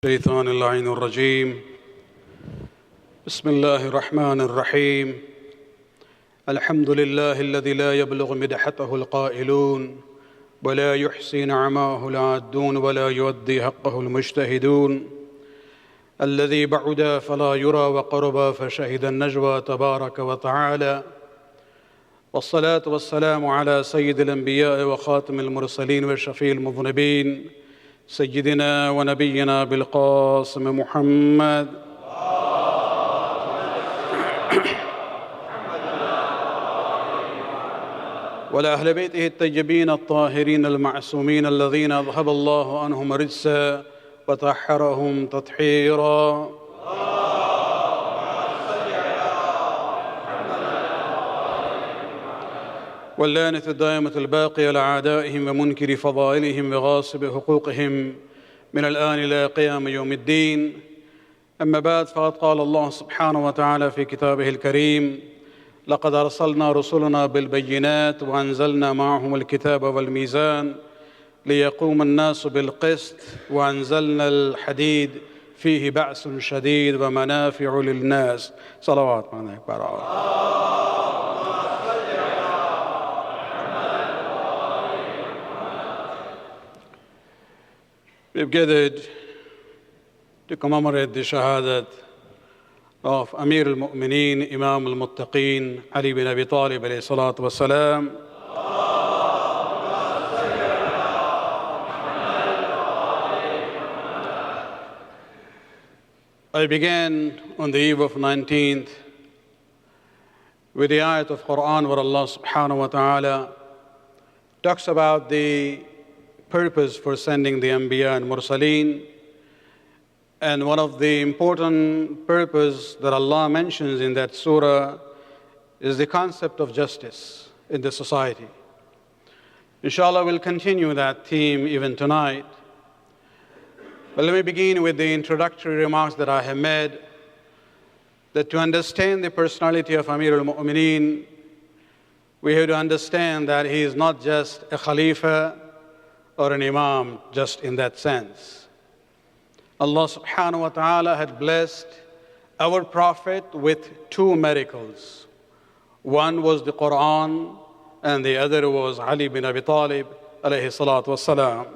الشيطان اللعين الرجيم بسم الله الرحمن الرحيم الحمد لله الذي لا يبلغ مدحته القائلون ولا يحصي نعماه العادون ولا يؤدي حقه المجتهدون الذي بعد فلا يرى وقرب فشهد النجوى تبارك وتعالى والصلاة والسلام على سيد الأنبياء وخاتم المرسلين وشفيع المذنبين سيدنا ونبينا بالقاسم محمد وعلى أهل بيته الطيبين الطاهرين المعصومين الذين أذهب الله عنهم رجسا وطهرهم تطهيرا. واللعنة الدائمة الباقية لأعدائهم ومنكر فضائلهم وغاصب حقوقهم من الآن إلى قيام يوم الدين. أما بعد، فقد قال الله سبحانه وتعالى في كتابه الكريم: لقد أرسلنا رسلنا بالبينات وأنزلنا معهم الكتاب والميزان ليقوم الناس بالقسط وأنزلنا الحديد فيه بأس شديد ومنافع للناس. صلوات عليك برعاه. We've gathered to commemorate the shahadat of Amir al-Mu'mineen, Imam al-Muttaqeen, Ali bin Abi Talib alayhi salatu wa salam. I began on the eve of 19th with the ayat of Quran where Allah subhanahu wa ta'ala talks about the purpose for sending the Anbiya and Mursaleen. And one of the important purpose that Allah mentions in that surah is the concept of justice in the society. Inshallah, we'll continue that theme even tonight. But let me begin with the introductory remarks that I have made, that to understand the personality of Amir al-Mu'mineen, we have to understand that he is not just a Khalifa or an Imam just in that sense. Allah subhanahu wa ta'ala had blessed our Prophet with two miracles. One was the Quran and the other was Ali bin Abi Talib alayhi salatu wassalam.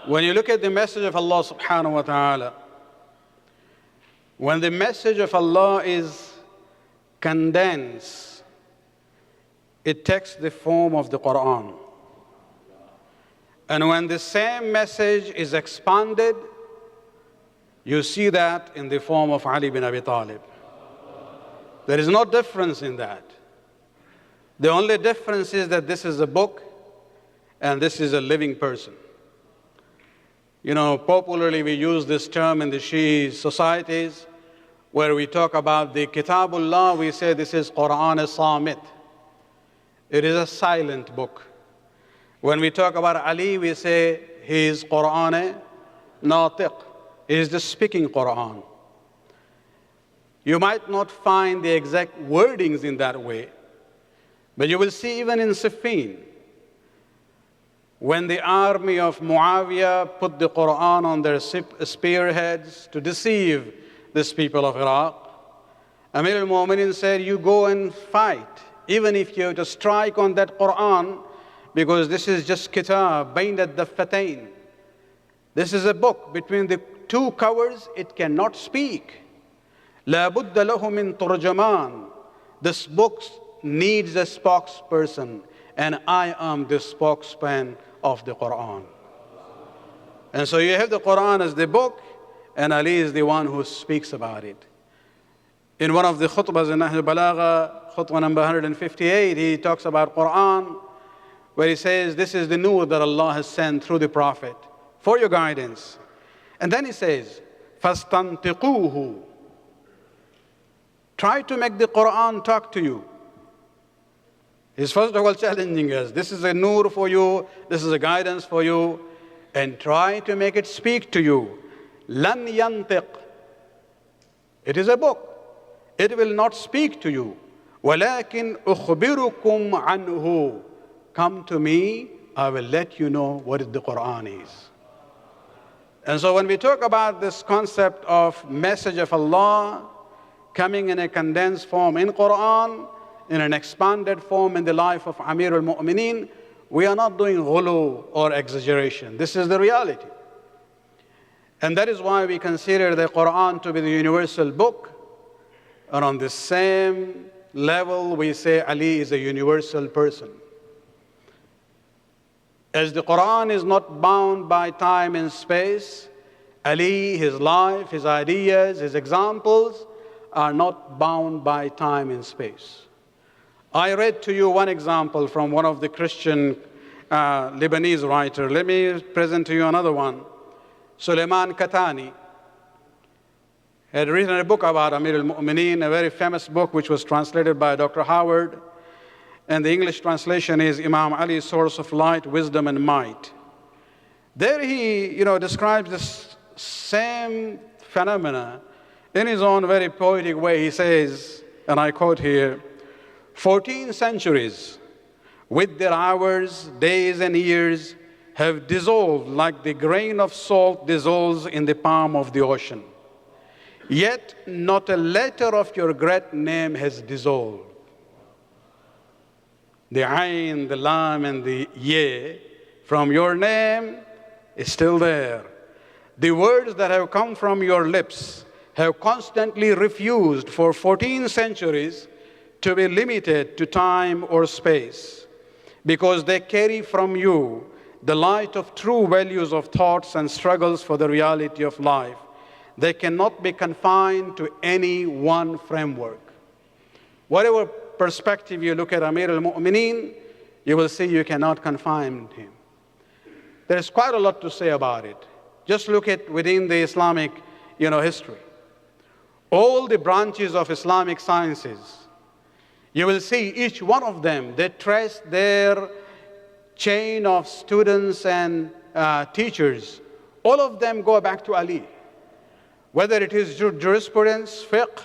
When you look at the message of Allah subhanahu wa ta'ala, when the message of Allah is condensed, it takes the form of the Quran. And when the same message is expanded, you see that in the form of Ali bin Abi Talib. There is no difference in that. The only difference is that this is a book and this is a living person. You know, popularly we use this term in the Shia societies where we talk about the Kitabullah, we say this is Quran as-Samit. It is a silent book. When we talk about Ali, we say he is Quran Natiq. He is the speaking Quran. You might not find the exact wordings in that way, but you will see even in Siffin, when the army of Muawiyah put the Quran on their spearheads to deceive these people of Iraq, Amir al-Mu'mineen said, you go and fight, even if you have to strike on that Quran, because this is just kitab, bayn ad-daffatain. This is a book. Between the two covers, it cannot speak. La budda lahu min turjaman. This book needs a spokesperson, and I am the spokesman of the Quran. And so you have the Quran as the book, and Ali is the one who speaks about it. In one of the khutbahs in Nahl Balagha, khutbah number 158, he talks about Quran, where he says, this is the nur that Allah has sent through the Prophet for your guidance. And then he says, فَاسْتَنْتِقُوهُ. Try to make the Quran talk to you. He's first of all challenging us. This is a nur for you, this is a guidance for you, and try to make it speak to you. لَنْ يَنْتِقْ. It is a book. It will not speak to you. وَلَكِنْ أُخْبِرُكُمْ عَنْهُ. come to me, I will let you know what the Quran is. And so when we talk about this concept of message of Allah coming in a condensed form in Quran, in an expanded form in the life of Amir al-Mu'mineen, we are not doing ghulu or exaggeration. This is the reality. And that is why we consider the Quran to be the universal book. And on the same level, we say Ali is a universal person. As the Quran is not bound by time and space, Ali, his life, his ideas, his examples are not bound by time and space. I read to you one example from one of the Christian Lebanese writers. Let me present to you another one. Suleiman Katani had written a book about Amir al-Mu'mineen, a very famous book which was translated by Dr. Howard. And the English translation is Imam Ali, Source of Light, Wisdom and Might. There he describes this same phenomena in his own very poetic way. He says, and I quote here, 14 centuries with their hours, days and years have dissolved like the grain of salt dissolves in the palm of the ocean. Yet not a letter of your great name has dissolved. The Ain, the Lam, and the Ye from your name is still there. The words that have come from your lips have constantly refused for 14 centuries to be limited to time or space, because they carry from you the light of true values of thoughts and struggles for the reality of life. They cannot be confined to any one framework. Whatever perspective you look at Amir al-Mu'mineen, you will see you cannot confine him. There's quite a lot to say about it. Just look at within the Islamic history. All the branches of Islamic sciences, you will see each one of them, they trace their chain of students and teachers. All of them go back to Ali. Whether it is jurisprudence, fiqh,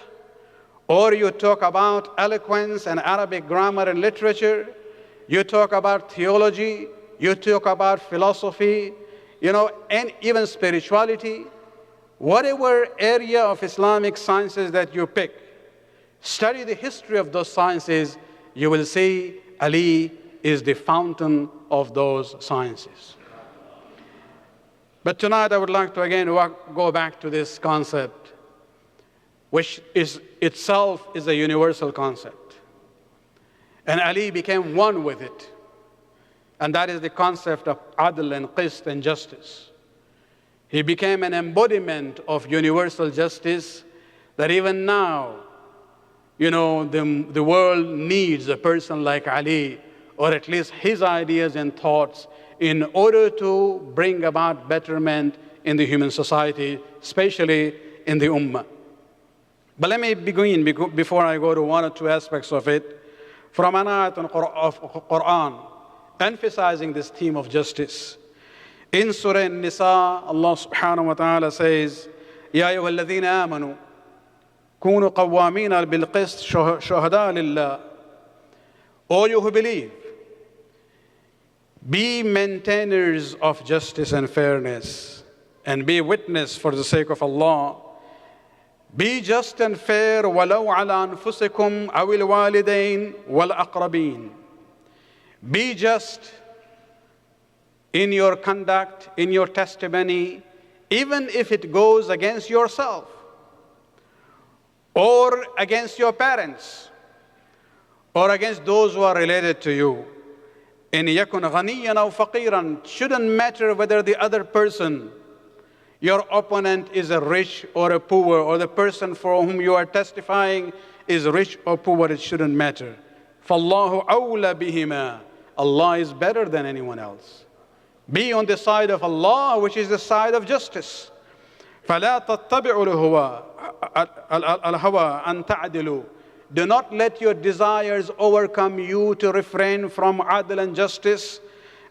or you talk about eloquence and Arabic grammar and literature, you talk about theology, you talk about philosophy, and even spirituality. Whatever area of Islamic sciences that you pick, study the history of those sciences, you will see Ali is the fountain of those sciences. But tonight I would like to again go back to this concept, which is itself is a universal concept. And Ali became one with it. And that is the concept of adl and qist and justice. He became an embodiment of universal justice that even now, the world needs a person like Ali, or at least his ideas and thoughts, in order to bring about betterment in the human society, especially in the ummah. But let me begin, before I go to one or two aspects of it, from an ayat of Quran, emphasizing this theme of justice. In Surah An-Nisa, Allah subhanahu wa ta'ala says, Ya ayyuha alladhina amanu, kunu qawwamina bil-qist shuhada lillah. All you who believe, be maintainers of justice and fairness, and be witness for the sake of Allah. Be just and fair, walau ala anfusikum awil walidain wal aqrabin. Be just in your conduct, in your testimony, even if it goes against yourself or against your parents or against those who are related to you. In yakun ghaniyan aw faqiran, shouldn't matter whether the other person, your opponent, is a rich or a poor, or the person for whom you are testifying is rich or poor, it shouldn't matter. فَاللَّهُ أَوْلَى بِهِمَا. Allah is better than anyone else. Be on the side of Allah, which is the side of justice. فَلَا تَتَّبِعُوا الْهَوَىٰ أَن تَعْدِلُوا. Do not let your desires overcome you to refrain from adl and justice.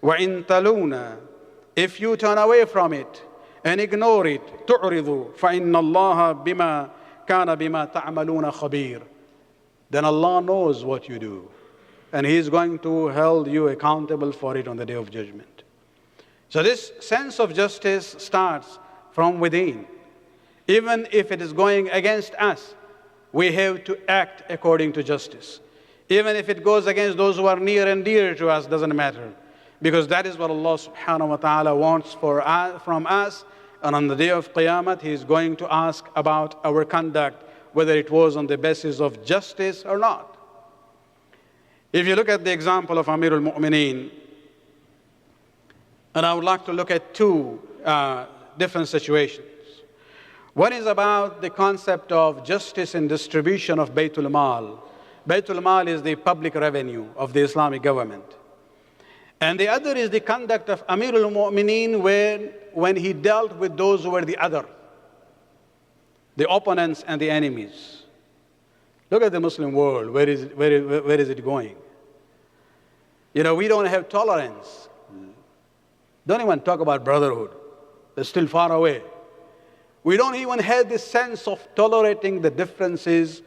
وَإِن تَلُونَ. If you turn away from it and ignore it, تُعْرِضُوا فَإِنَّ اللَّهَ بِمَا كَانَ بِمَا تَعْمَلُونَ خَبِيرٌ. Then Allah knows what you do. and he is going to hold you accountable for it on the day of judgment. So this sense of justice starts from within. Even if it is going against us, we have to act according to justice. Even if it goes against those who are near and dear to us, doesn't matter. Because that is what Allah subhanahu wa ta'ala wants from us. And on the day of Qiyamah, He is going to ask about our conduct, whether it was on the basis of justice or not. If you look at the example of Amir al-Mu'mineen, and I would like to look at two different situations. One is about the concept of justice in distribution of Baytul Maal. Baytul Maal is the public revenue of the Islamic government. And the other is the conduct of Amir al-Mu'mineen when he dealt with those who were the other, the opponents and the enemies. Look at the Muslim world. Where is it going? You know, we don't have tolerance. Don't even talk about brotherhood. They're still far away. We don't even have this sense of tolerating the differences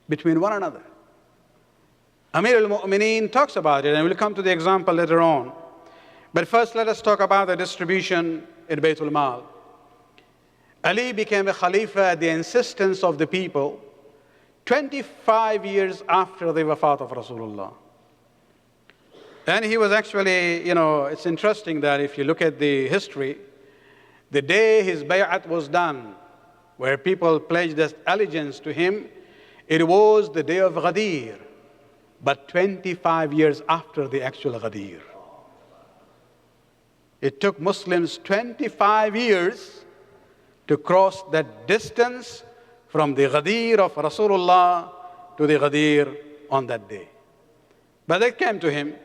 between one another. Amir al-Mu'mineen talks about it, and we'll come to the example later on. But first, let us talk about the distribution in Baytul Maal. Ali became a Khalifa at the insistence of the people 25 years after the wafat of Rasulullah. And he was actually, you know, it's interesting that if you look at the history, the day his bay'at was done, where people pledged their allegiance to him, it was the day of Ghadir, but 25 years after the actual Ghadir. It took Muslims 25 years to cross that distance from the Ghadir of Rasulullah to the Ghadir on that day. But they came to him,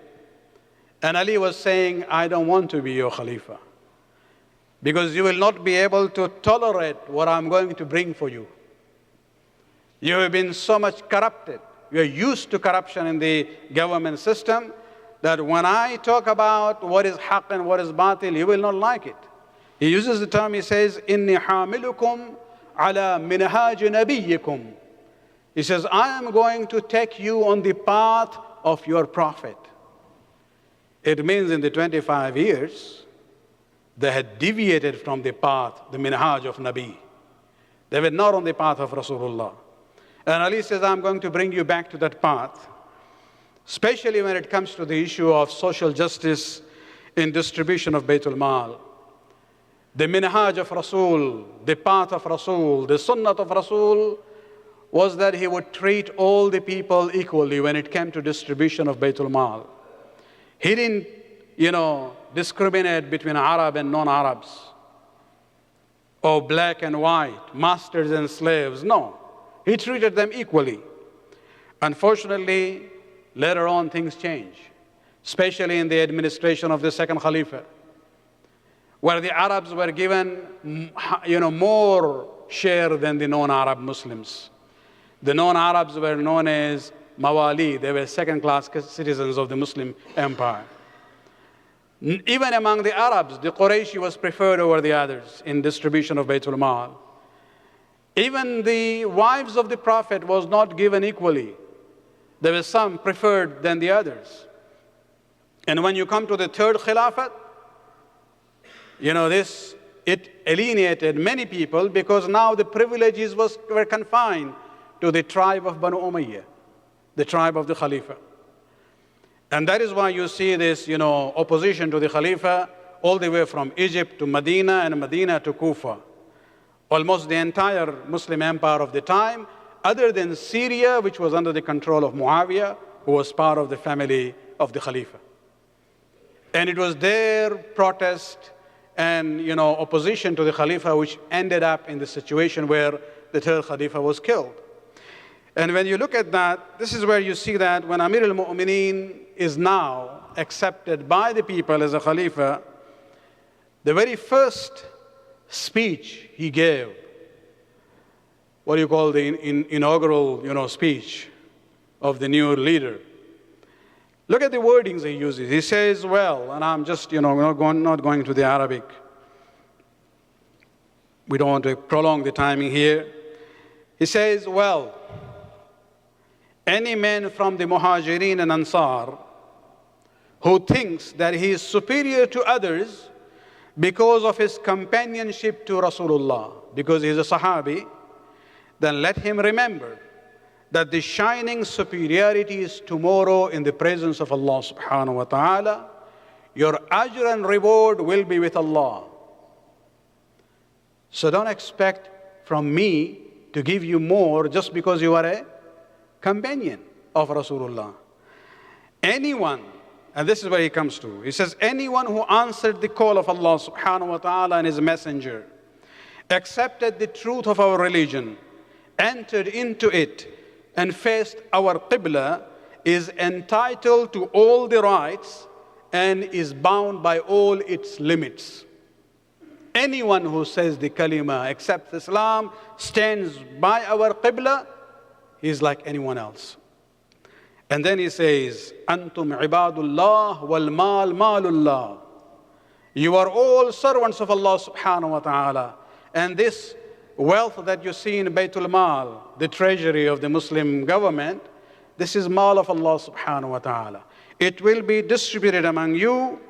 and Ali was saying, I don't want to be your Khalifa, because you will not be able to tolerate what I'm going to bring for you. You have been so much corrupted. You are used to corruption in the government system that when I talk about what is haqq and what is batil, you will not like it. He uses the term, he says, إِنِّي حَامِلُكُمْ عَلَى مِنْهَاجِ نَبِيِّكُمْ. He says, I am going to take you on the path of your prophet. It means in the 25 years, they had deviated from the path, the minhaj of Nabi. They were not on the path of Rasulullah. And Ali says, I'm going to bring you back to that path, especially when it comes to the issue of social justice in distribution of Baytul Maal. The minhaj of Rasul, the path of Rasul, the sunnah of Rasul was that he would treat all the people equally when it came to distribution of Baytul Maal. He didn't, discriminate between Arab and non-Arabs, or black and white, masters and slaves. No, he treated them equally. Unfortunately, later on things change, especially in the administration of the second Khalifa, where the Arabs were given more share than the non-Arab Muslims. The non-Arabs were known as mawali. They were second-class citizens of the Muslim empire. Even among the Arabs, the Qurayshi was preferred over the others in distribution of Baytul Maal. Even the wives of the Prophet was not given equally. There were some preferred than the others. And when you come to the third Khilafat, it alienated many people, because now the privileges were confined to the tribe of Banu Umayyah, the tribe of the Khalifa. And that is why you see this, opposition to the Khalifa all the way from Egypt to Medina and Medina to Kufa. Almost the entire Muslim empire of the time, other than Syria, which was under the control of Muawiyah, who was part of the family of the Khalifa. And it was their protest and opposition to the Khalifa which ended up in the situation where the third Khalifa was killed. And when you look at that, this is where you see that when Amir al-Mu'mineen is now accepted by the people as a Khalifa, the very first speech he gave, what do you call the inaugural speech of the new leader, look at the wordings he uses. He says, well, and I'm just not going to the Arabic. We don't want to prolong the timing here. He says, well, any man from the Muhajirin and Ansar who thinks that he is superior to others because of his companionship to Rasulullah, because he is a Sahabi, then let him remember that the shining superiority is tomorrow in the presence of Allah subhanahu wa ta'ala. Your ajr and reward will be with Allah. So don't expect from me to give you more just because you are a companion of Rasulullah. Anyone, and this is where he comes to, he says, anyone who answered the call of Allah subhanahu wa ta'ala and his messenger, accepted the truth of our religion, entered into it, and faced our qibla, is entitled to all the rights and is bound by all its limits. Anyone who says the kalima, accepts Islam, stands by our qibla, he is like anyone else. And then he says, Antum ibadullah wal mal malullah. You are all servants of Allah subhanahu wa ta'ala. And this wealth that you see in Baytul Maal, the treasury of the Muslim government, this is Maal of Allah subhanahu wa ta'ala. It will be distributed among you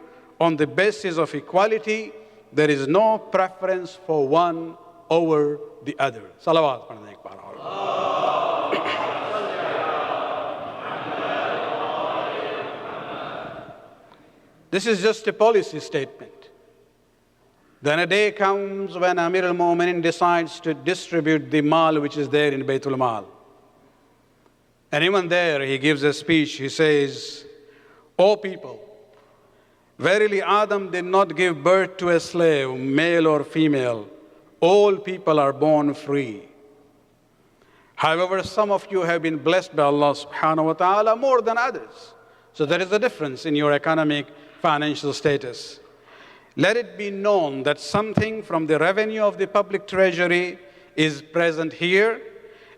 on the basis of equality. There is no preference for one over the other. Salawat. This is just a policy statement. Then a day comes when Amir al-Mu'minin decides to distribute the Maal which is there in Baytul Maal. And even there he gives a speech. He says, O people, verily Adam did not give birth to a slave, male or female. All people are born free. However, some of you have been blessed by Allah subhanahu wa ta'ala more than others. So there is a difference in your economic, financial status. Let it be known that something from the revenue of the public treasury is present here,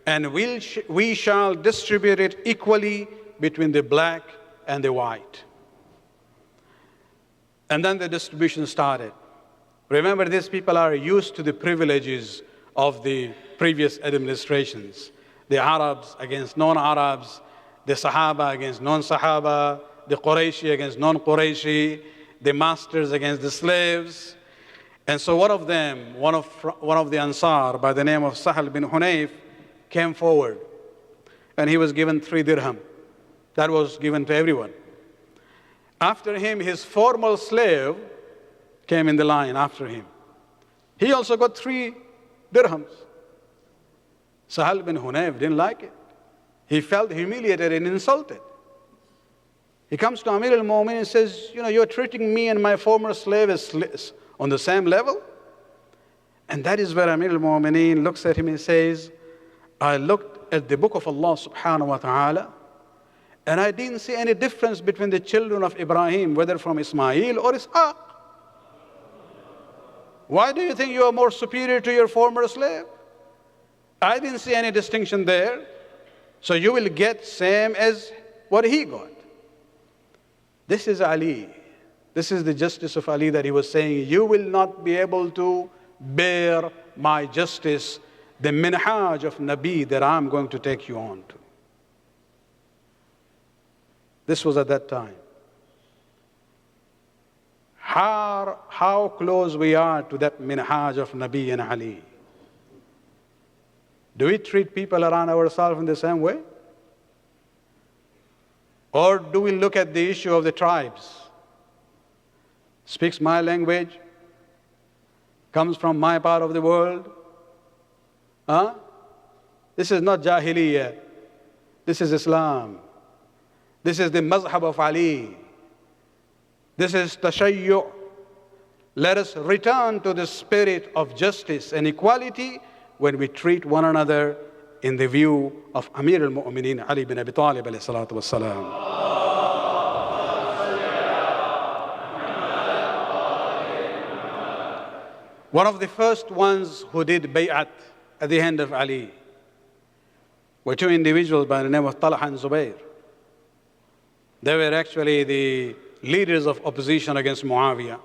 and we shall distribute it equally between the black and the white. And then the distribution started. Remember, these people are used to the privileges of the previous administrations. The Arabs against non-Arabs, the Sahaba against non-Sahaba, the Qurayshi against non-Qurayshi, the masters against the slaves. And so one of them, one of the Ansar by the name of Sahal bin Hunayf, came forward. And he was given 3 dirham. That was given to everyone. After him, his former slave came in the line after him. He also got 3 dirhams. Sahal bin Hunayf didn't like it. He felt humiliated and insulted. He comes to Amir al-Mu'minin and says, you're treating me and my former slave as on the same level? And that is where Amir al-Mu'minin looks at him and says, I looked at the book of Allah subhanahu wa ta'ala, and I didn't see any difference between the children of Ibrahim, whether from Ismail or Ishaq. Why do you think you are more superior to your former slave? I didn't see any distinction there. So you will get same as what he got. This is Ali. This is the justice of Ali that he was saying, you will not be able to bear my justice, the minhaj of Nabi that I'm going to take you on to. This was at that time. How close we are to that minhaj of Nabi and Ali. Do we treat people around ourselves in the same way? Or do we look at the issue of the tribes? Speaks my language, comes from my part of the world. This is not Jahiliyyah. This is Islam. This is the mazhab of Ali. This is tashayyu'. Let us return to the spirit of justice and equality when we treat one another in the view of Amir al-Mu'minin Ali bin Abi Talib alayhi salatu wassalam. One of the first ones who did bay'at at the hand of Ali were 2 individuals by the name of Talha and Zubayr. They were actually the leaders of opposition against Muawiyah.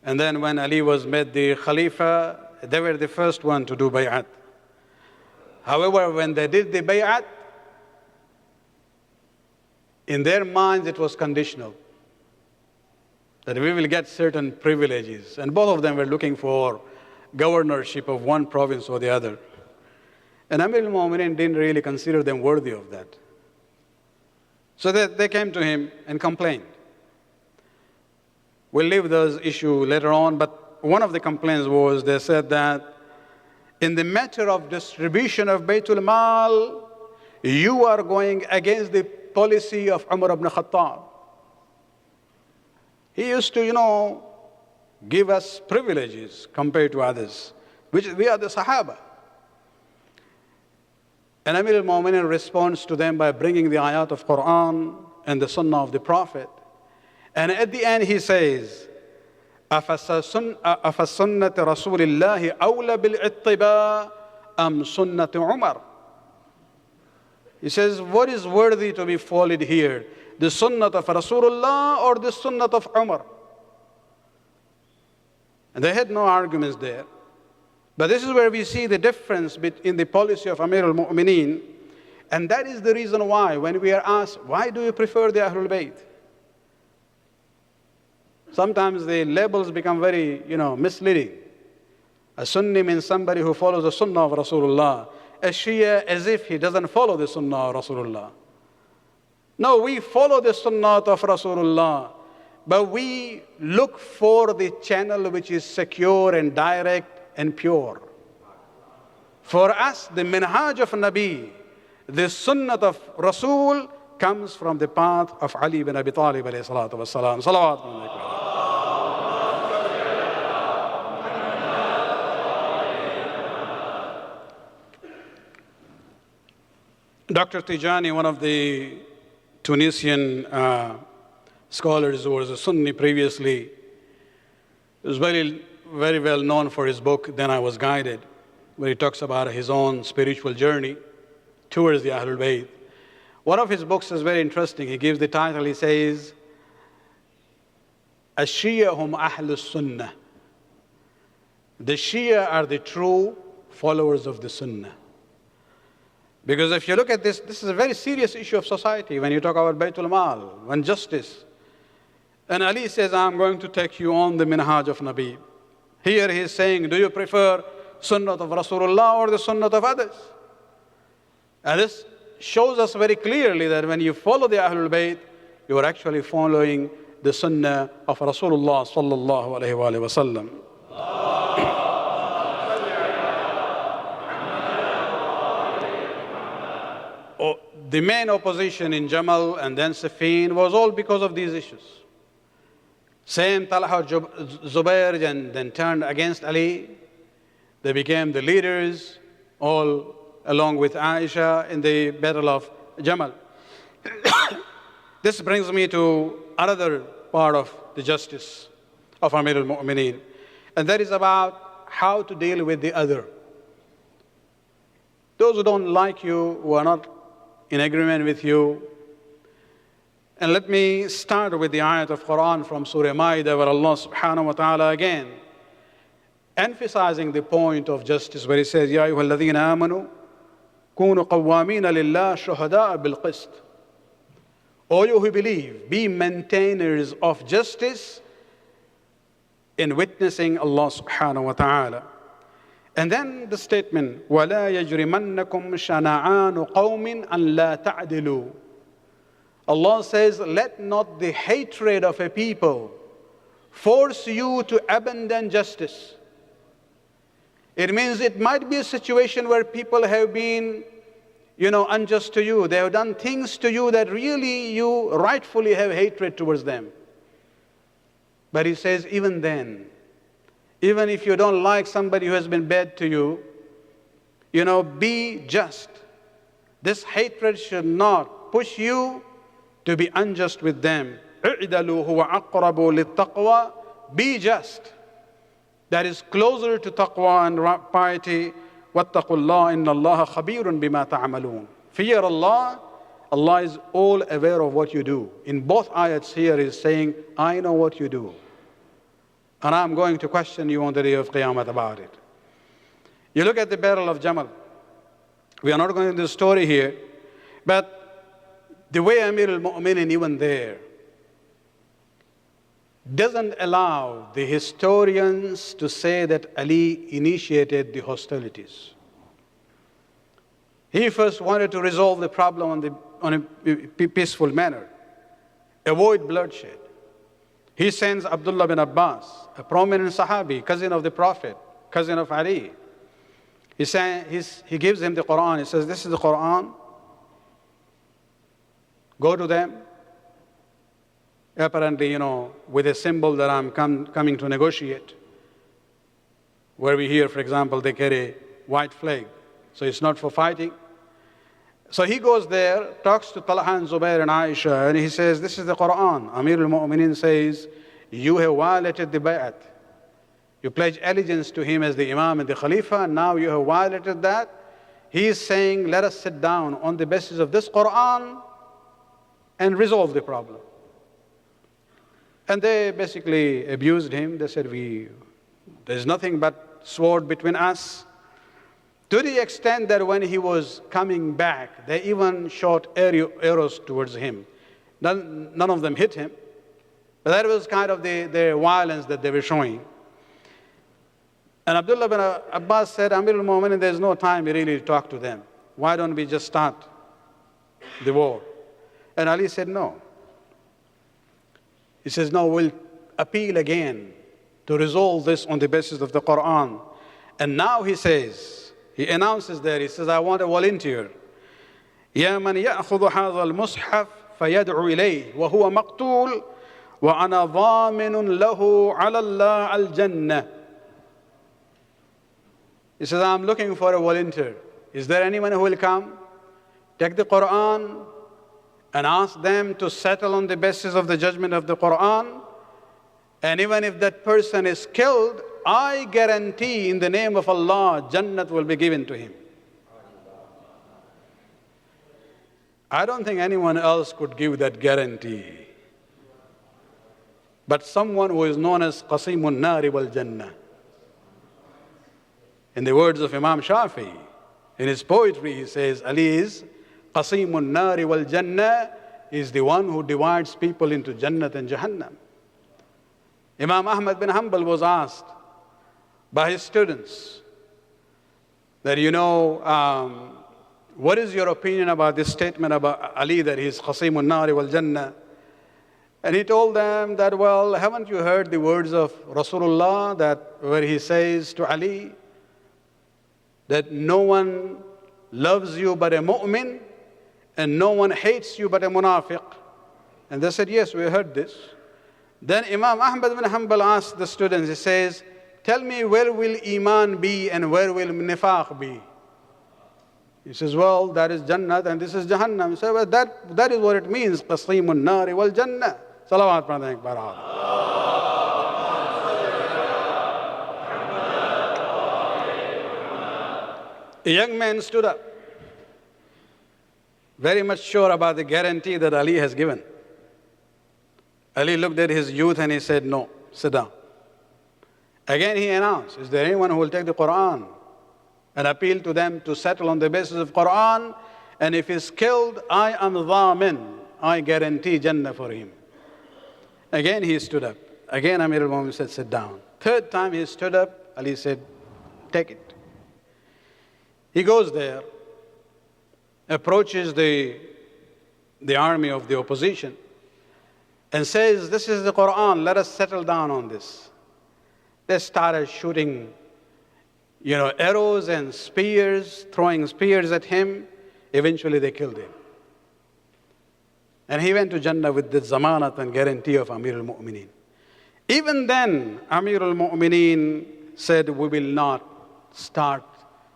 And then when Ali was made the Khalifa, they were the first one to do bay'at. However, when they did the bay'at, In their minds, it was conditional, that we will get certain privileges. And both of them were looking for governorship of one province or the other. And Amir al-Mu'mineen didn't really consider them worthy of that. So they came to him and complained. We'll leave those issues later on, but one of the complaints was they said that in the matter of distribution of Baytul Maal, you are going against the policy of Umar ibn Khattab. He used to, give us privileges compared to others, which we are the Sahaba. And Amir al-Mu'mineen responds to them by bringing the ayat of Quran and the Sunnah of the Prophet. And at the end he says, أَفَسُنَّةِ رَسُولِ اللَّهِ أَوْلَى بِالْإِطِّبَاءِ أَمْ سُنَّةِ عُمَرٍ. He says, what is worthy to be followed here? The Sunnah of Rasulullah or the Sunnah of Umar? And they had no arguments there. But this is where we see the difference between the policy of Amir al-Mu'mineen. And that is the reason why, when we are asked, why do you prefer the Ahlul Bayt? Sometimes the labels become very, misleading. A Sunni means somebody who follows the Sunnah of Rasulullah. A Shia as if he doesn't follow the Sunnah of Rasulullah. No, we follow the Sunnah of Rasulullah, but we look for the channel which is secure and direct and pure. For us, the minhaj of Nabi, the Sunnah of Rasul, comes from the path of Ali ibn Abi Talib alayhi salatu wassalam. Salawat alaykum. Dr. Tijani, one of the Tunisian scholars who was a Sunni previously, was very well known for his book, Then I Was Guided, where he talks about his own spiritual journey towards the Ahlul Bayt. One of his books is very interesting. He gives the title, he says, Ash-Shia hum Ahlus Sunnah. The Shia are the true followers of the Sunnah. Because if you look at this is a very serious issue of society when you talk about Baytul Maal, when justice. And Ali says, I'm going to take you on the minhaj of Nabi. Here he is saying, do you prefer Sunnah of Rasulullah or the Sunnah of others? And this shows us very clearly that when you follow the Ahlul Bayt, you are actually following the Sunnah of Rasulullah sallallahu alayhi wa sallam. The main opposition in Jamal and then Siffin was all because of these issues. Same Talha Zubair and then turned against Ali. They became the leaders, all along with Aisha in the Battle of Jamal. This brings me to another part of the justice of Amir al-Mu'mineen, and that is about how to deal with the other. Those who don't like you, who are not in agreement with you. And let me start with the ayat of Quran from Surah Ma'idah, where Allah subhanahu wa ta'ala again emphasizing the point of justice, where he says, Ya ayyuhalladhina amanu kunu qawwamina lillah shuhada'a bil qist. O you who believe, be maintainers of justice in witnessing Allah subhanahu wa ta'ala. And then the statement, وَلَا يَجْرِمَنَّكُمْ شَنَعَانُ قَوْمٍ أَنْ لَا تَعْدِلُوا. Allah says, let not the hatred of a people force you to abandon justice. It means it might be a situation where people have been, unjust to you. They have done things to you that really you rightfully have hatred towards them. But he says, even then, even if you don't like somebody who has been bad to you, be just. This hatred should not push you to be unjust with them. اعْدَلُوا هُوَ أَقْرَبُ لِلتَّقْوَى. Be just. That is closer to taqwa and piety. وَاتَّقُوا اللَّهَ إِنَّ اللَّهَ خَبِيرٌ بِمَا تَعْمَلُونَ. Fear Allah. Allah is all aware of what you do. In both ayats here is saying, I know what you do. And I'm going to question you on the day of Qiyamah about it. You look at the Battle of Jamal. We are not going into the story here, but The way Amir al-Mu'minin even there doesn't allow the historians to say that Ali initiated the hostilities. He first wanted to resolve the problem on a peaceful manner, avoid bloodshed. He sends Abdullah bin Abbas, a prominent Sahabi, cousin of the Prophet, cousin of Ali. He gives him the Quran. He says, this is the Quran. Go to them. Apparently, with a symbol that I'm coming to negotiate. Where we hear, for example, they carry white flag. So it's not for fighting. So he goes there, talks to Talha and Zubair and Aisha, and he says, this is the Quran. Amir al-Mu'minin says, you have violated the bay'at. You pledge allegiance to him as the Imam and the Khalifa, and now you have violated that. He is saying, let us sit down on the basis of this Quran and resolve the problem. And they basically abused him. They said, there's nothing but sword between us. To the extent that when he was coming back, they even shot arrows towards him. None of them hit him. But that was kind of the violence that they were showing. And Abdullah bin Abbas said, Amir al-Mu'minin, there's no time really to talk to them. Why don't we just start the war? And Ali said, no. He says, no, we'll appeal again to resolve this on the basis of the Quran. And now he announces there, he says, I want a volunteer. يا من يأخذ هذا المصحف فيدعو إليه وهو مقتول وأنا ضامن له على الله الجنة. He says, I'm looking for a volunteer. Is there anyone who will come, take the Quran, and ask them to settle on the basis of the judgment of the Quran? And even if that person is killed, I guarantee in the name of Allah, Jannat will be given to him. I don't think anyone else could give that guarantee. But someone who is known as Qasimun Nari wal Jannah. In the words of Imam Shafi, in his poetry, he says, Ali is Qasimun Nari wal Jannah, is the one who divides people into Jannat and Jahannam. Imam Ahmad bin Hanbal was asked by his students that, what is your opinion about this statement about Ali that he is Qasimun Nari wal Jannah? And he told them that, well, haven't you heard the words of Rasulullah where he says to Ali that no one loves you but a mu'min and no one hates you but a munafiq? And they said, yes, we heard this. Then Imam Ahmad bin Hanbal asked the students, he says, tell me, where will Iman be and where will Nifaq be? He says, well, that is Jannat and this is Jahannam. He said, well, that is what it means, Qasimun Nari wal Jannah. Salawat pradhen ek baar. A young man stood up, very much sure about the guarantee that Ali has given. Ali looked at his youth and he said, no, sit down. Again he announced, is there anyone who will take the Quran and appeal to them to settle on the basis of Quran? And if he's killed, I am dhamin. I guarantee Jannah for him. Again he stood up. Again Amir al-Mu'minin said, sit down. Third time he stood up, Ali said, take it. He goes there, approaches the army of the opposition and says, this is the Quran, let us settle down on this. They started shooting, arrows and spears, throwing spears at him. Eventually they killed him. And he went to Jannah with the zamanat and guarantee of Amir al-Mu'minin. Even then, Amir al-Mu'minin said, we will not start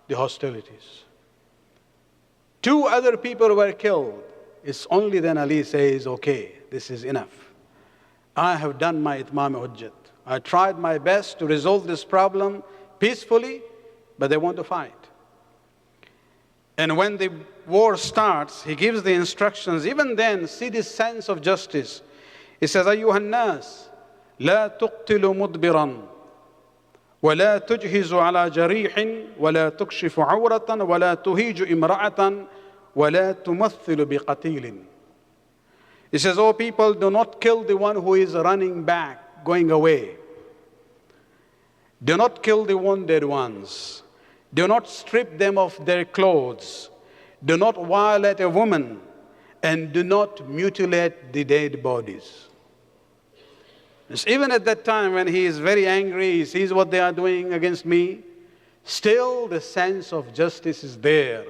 the hostilities. 2 other people were killed. It's only then Ali says, okay, this is enough. I have done my itmam hujjat. I tried my best to resolve this problem peacefully, but they want to fight. And when the war starts, he gives the instructions. Even then, see this sense of justice. He says, أيها الناس لا تقتلوا مدبرا ولا تجهز على جريح ولا تكشف عورة ولا تهيج امرأة ولا تمثل بقتيل. He says, "O people, do not kill the one who is running back, going away. Do not kill the wounded ones. Do not strip them of their clothes. Do not violate a woman, and do not mutilate the dead bodies." Yes, even at that time when he is very angry, he sees what they are doing against me, still the sense of justice is there.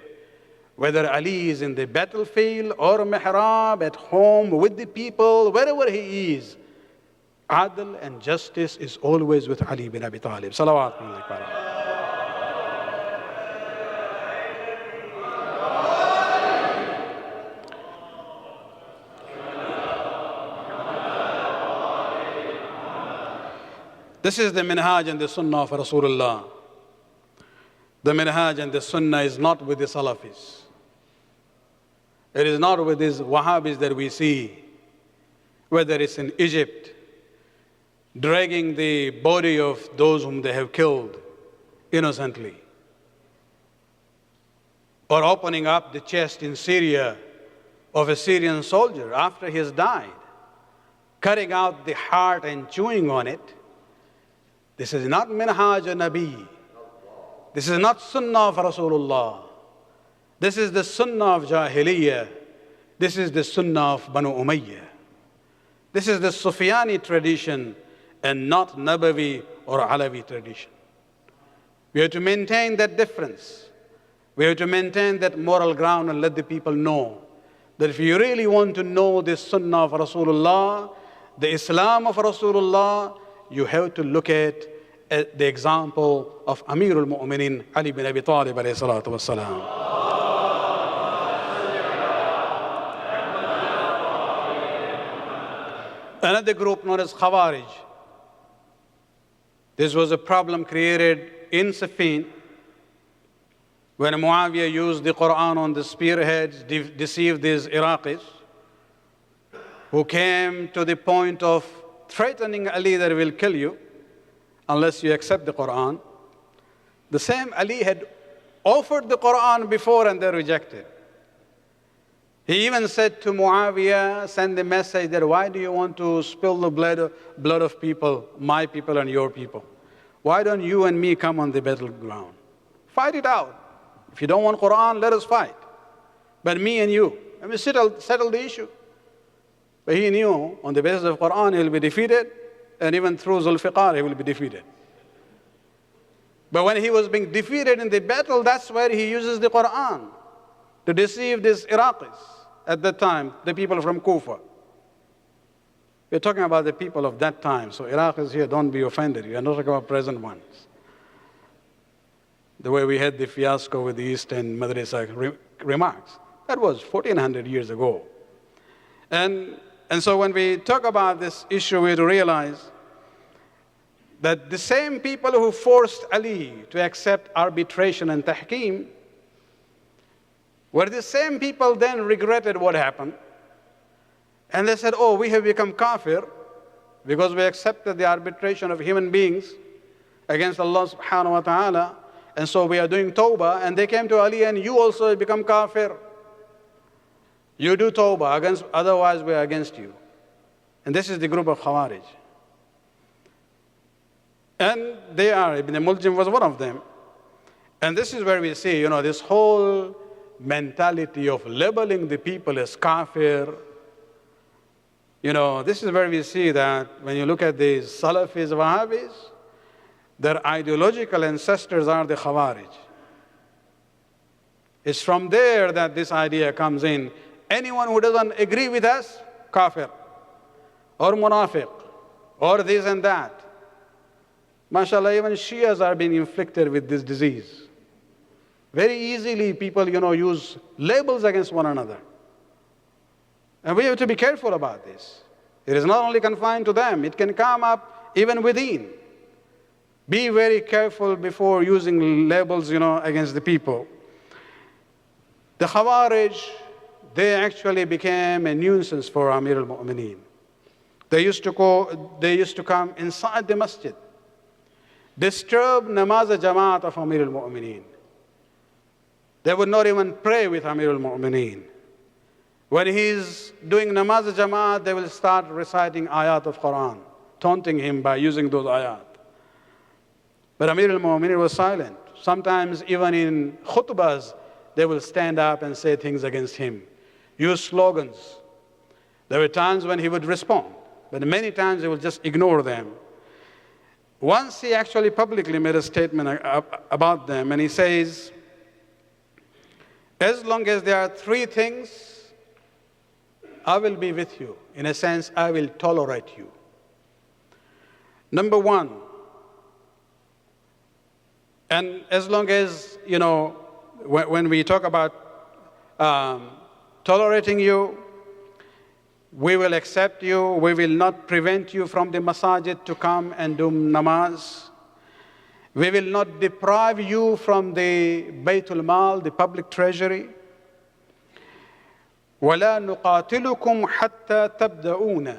Whether Ali is in the battlefield or mihrab, at home, with the people, wherever he is, adl and justice is always with Ali bin Abi Talib. Salawat. This is the minhaj and the sunnah of Rasulullah. The minhaj and the sunnah is not with the Salafis. It is not with these Wahhabis that we see, whether it's in Egypt, dragging the body of those whom they have killed innocently, or opening up the chest in Syria of a Syrian soldier after he has died, cutting out the heart and chewing on it. This is not minhaj al-Nabi. This is not sunnah of Rasulullah. This is the sunnah of Jahiliyyah. This is the sunnah of Banu Umayyah. This is the Sufyani tradition and not Nabawi or Alawi tradition. We have to maintain that difference. We have to maintain that moral ground and let the people know that if you really want to know the sunnah of Rasulullah, the Islam of Rasulullah, you have to look at the example of Amirul Mu'minin Ali bin Abi Talib alayhi salatu wassalam. Another group known as Khawarij. This was a problem created in Siffin when Muawiyah used the Quran on the spearheads, deceived these Iraqis, who came to the point of threatening Ali that he will kill you unless you accept the Quran. The same Ali had offered the Quran before and they rejected. He even said to Muawiyah, send the message that why do you want to spill the blood of people, my people and your people? Why don't you and me come on the battleground? Fight it out. If you don't want Quran, let us fight. But me and you, and we settle the issue. But he knew on the basis of Quran he will be defeated, and even through Zulfiqar he will be defeated. But when he was being defeated in the battle, that's where he uses the Quran to deceive these Iraqis at that time, the people from Kufa. We're talking about the people of that time, so Iraqis here, don't be offended. We are not talking about present ones. The way we had the fiasco with the Eastern Madrasa remarks. That was 1400 years ago. And so when we talk about this issue, we have to realize that the same people who forced Ali to accept arbitration and tahkim were the same people then regretted what happened. And they said, oh, we have become kafir because we accepted the arbitration of human beings against Allah subhanahu wa ta'ala. And so we are doing tawbah. And they came to Ali and you also have become kafir. You do tawbah, otherwise we are against you. And this is the group of Khawarij. And they are, Ibn Muljim was one of them. And this is where we see, this whole mentality of labeling the people as kafir. This is where we see that when you look at the Salafis, Wahhabis, their ideological ancestors are the Khawarij. It's from there that this idea comes in. Anyone who doesn't agree with us, kafir, or munafiq, or this and that. MashaAllah, even Shias are being inflicted with this disease. Very easily people, use labels against one another. And we have to be careful about this. It is not only confined to them, it can come up even within. Be very careful before using labels, against the people. The Khawarij, they actually became a nuisance for Amir al-Mu'mineen. They used to come inside the masjid, disturb namaz al-jamaat of Amir al-Mu'mineen. They would not even pray with Amir al-Mu'mineen. When he's doing namaz jama'at, they will start reciting ayat of Quran, taunting him by using those ayat. But Amir al-Mu'minin was silent. Sometimes even in khutbahs, they will stand up and say things against him, use slogans. There were times when he would respond, but many times he would just ignore them. Once he actually publicly made a statement about them, and he says, as long as there are three things, I will be with you. In a sense, I will tolerate you. Number one, and as long as, when we talk about tolerating you, we will accept you, we will not prevent you from the masajid to come and do namaz. We will not deprive you from the Baytul Maal, the public treasury. وَلَا نُقَاتِلُكُمْ حَتَّى تَبْدَؤُونَ.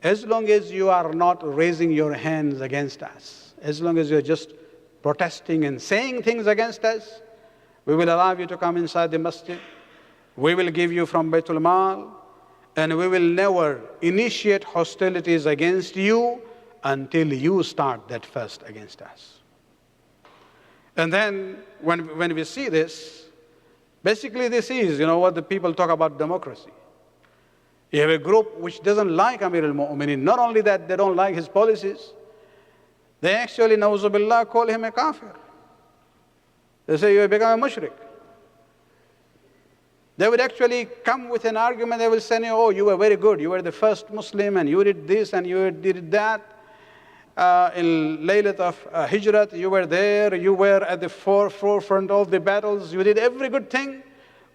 As long as you are not raising your hands against us, as long as you're just protesting and saying things against us, we will allow you to come inside the masjid. We will give you from Baytul Maal, and we will never initiate hostilities against you until you start that first against us. And then when we see this, basically this is, what the people talk about democracy. You have a group which doesn't like Amir al-Mu'minin. Not only that, they don't like his policies. They actually, na'uzu billah, call him a kafir. They say, you have become a mushrik. They would actually come with an argument. They will say, oh, you were very good. You were the first Muslim, and you did this, and you did that. In Laylat of Hijrat, you were there. You were at the forefront of the battles. You did every good thing.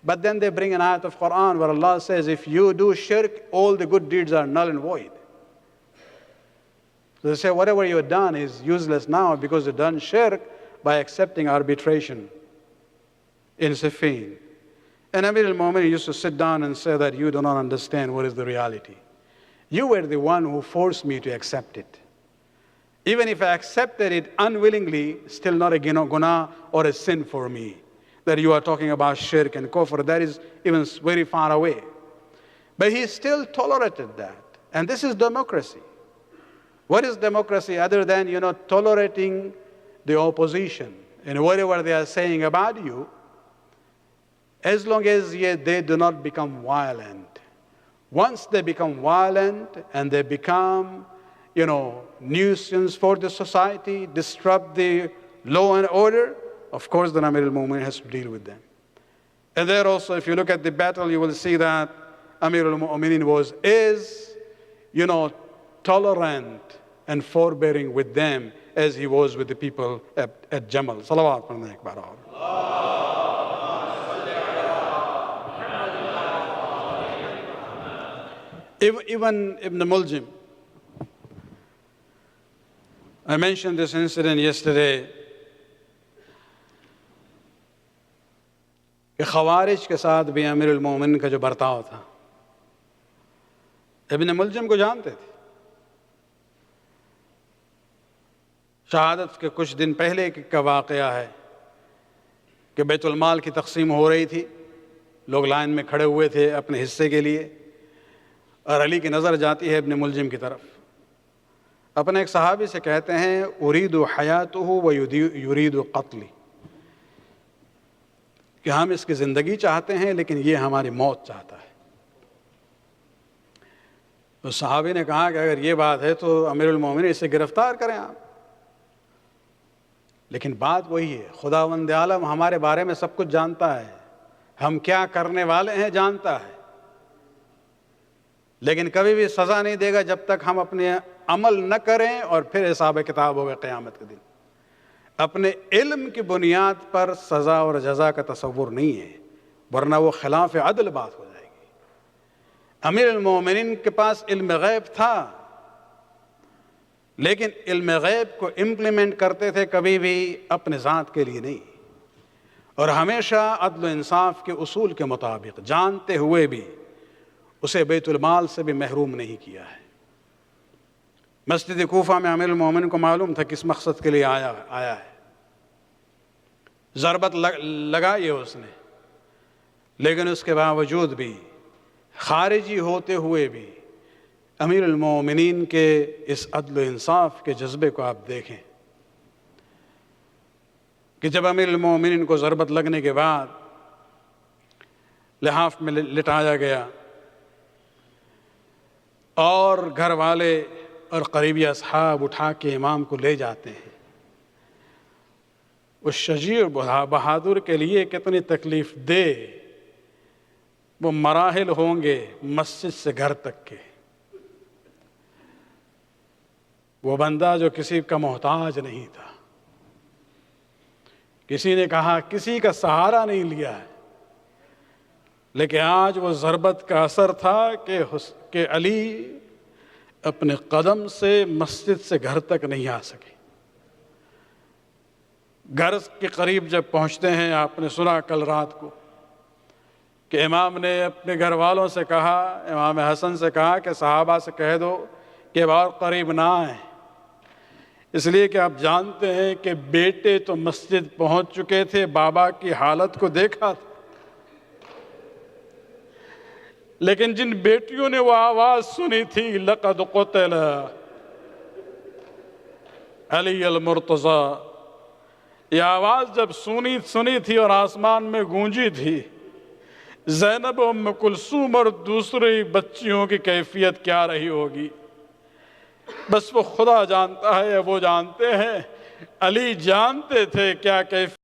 But then they bring an ayat of Quran where Allah says, if you do shirk, all the good deeds are null and void. So they say, whatever you have done is useless now because you've done shirk by accepting arbitration in Siffin. And Amir al-Mu'minin used to sit down and say that you do not understand what is the reality. You were the one who forced me to accept it. Even if I accepted it unwillingly, still not a guna or a sin for me. That you are talking about shirk and kufr, that is even very far away. But he still tolerated that. And this is democracy. What is democracy other than, tolerating the opposition and whatever they are saying about you, as long as they do not become violent. Once they become violent and they become, nuisance for the society, disrupt the law and order, of course, the Amir al-Mu'minin has to deal with them. And there also, if you look at the battle, you will see that Amir al-Mu'minin is tolerant and forbearing with them as he was with the people at Jamal. Salawat ala Nabi. Even Ibn Muljim. I mentioned this incident yesterday. कि खवारिज के साथ भी अमीर अल-मोमिन का जो बर्ताव था, इब्न मुलजिम को जानते थे। शहादत के कुछ दिन पहले का वाक़या है कि बैतुल माल की तक़सीम हो रही थी, लोग लाइन में खड़े हुए थे अपने हिस्से के लिए, और अली की नज़र जाती है इब्न मुलजिम की तरफ। अपने एक सहाबी से कहते हैं, उरीदु हयातुहु व युरीदु क़त्ली, कि हम इसकी ज़िंदगी चाहते हैं लेकिन ये हमारी मौत चाहता है। तो सहाबी ने कहा कि अगर ये बात है तो अमीरुल मोमिनीन इसे गिरफ्तार करें आप। लेकिन बात वही है, खुदावंद आलम हमारे बारे में सब कुछ जानता है, हम क्या करने वाले हैं जानता है, लेकिन कभी भी सज़ा नहीं देगा जब तक हम अपने अमल न करें और फिर हिसाब किताब होगा क़यामत के दिन। अपने इल्म की बुनियाद पर सज़ा और जज़ा का तसव्वुर नहीं है, वरना वो खिलाफ अदल बात हो जाएगी। अमीर अल-मोमिनीन के पास इल्म गैब था, लेकिन इल्म गैब को इम्प्लीमेंट करते थे कभी भी अपने ज़ात के लिए नहीं, और हमेशा अदल इंसाफ के उसूल के मुताबिक जानते हुए भी उसे बैतुल माल से भी महरूम नहीं किया है। मस्जिद कूफा में अमीर अल-मोमिनीन को मालूम था किस मकसद के लिए आया है। ज़रबत लगाई है उसने, لیکن اس کے باوجود بھی خارجی ہوتے ہوئے بھی امیر المومنین کے اس عدل و انصاف کے جذبے کو آپ دیکھیں کہ جب امیر المومنین کو ضربت لگنے کے بعد لحاف میں لٹایا گیا اور گھر والے اور قریبی اصحاب اٹھا کے امام کو لے جاتے ہیں، اس شجیع بہادر کے لیے کتنی تکلیف دہ وہ مراحل ہوں گے مسجد سے گھر تک کے۔ وہ بندہ جو کسی کا محتاج نہیں تھا، کسی نے کہا کسی کا سہارا نہیں لیا ہے، لیکن آج وہ ضربت کا اثر تھا کہ علی اپنے قدم سے مسجد سے گھر تک نہیں آ سکے۔ گھر کے قریب جب پہنچتے ہیں، آپ نے سنا کل رات کو کہ امام نے اپنے گھر والوں سے کہا، امام حسن سے کہا کہ صحابہ سے کہہ دو کہ اور قریب نہ آئیں، اس لیے کہ آپ جانتے ہیں کہ بیٹے تو مسجد پہنچ چکے تھے، بابا کی حالت کو دیکھا تھا، لیکن جن بیٹیوں نے وہ آواز سنی تھی لَقَدْ قُتِلَ علی المرتضیٰ، یہ آواز جب سنی تھی اور آسمان میں گونجی تھی، زینب ام کلثوم اور دوسری بچیوں کی کیفیت کیا رہی ہوگی بس وہ خدا جانتا ہے، وہ جانتے ہیں، علی جانتے تھے کیا کیفیت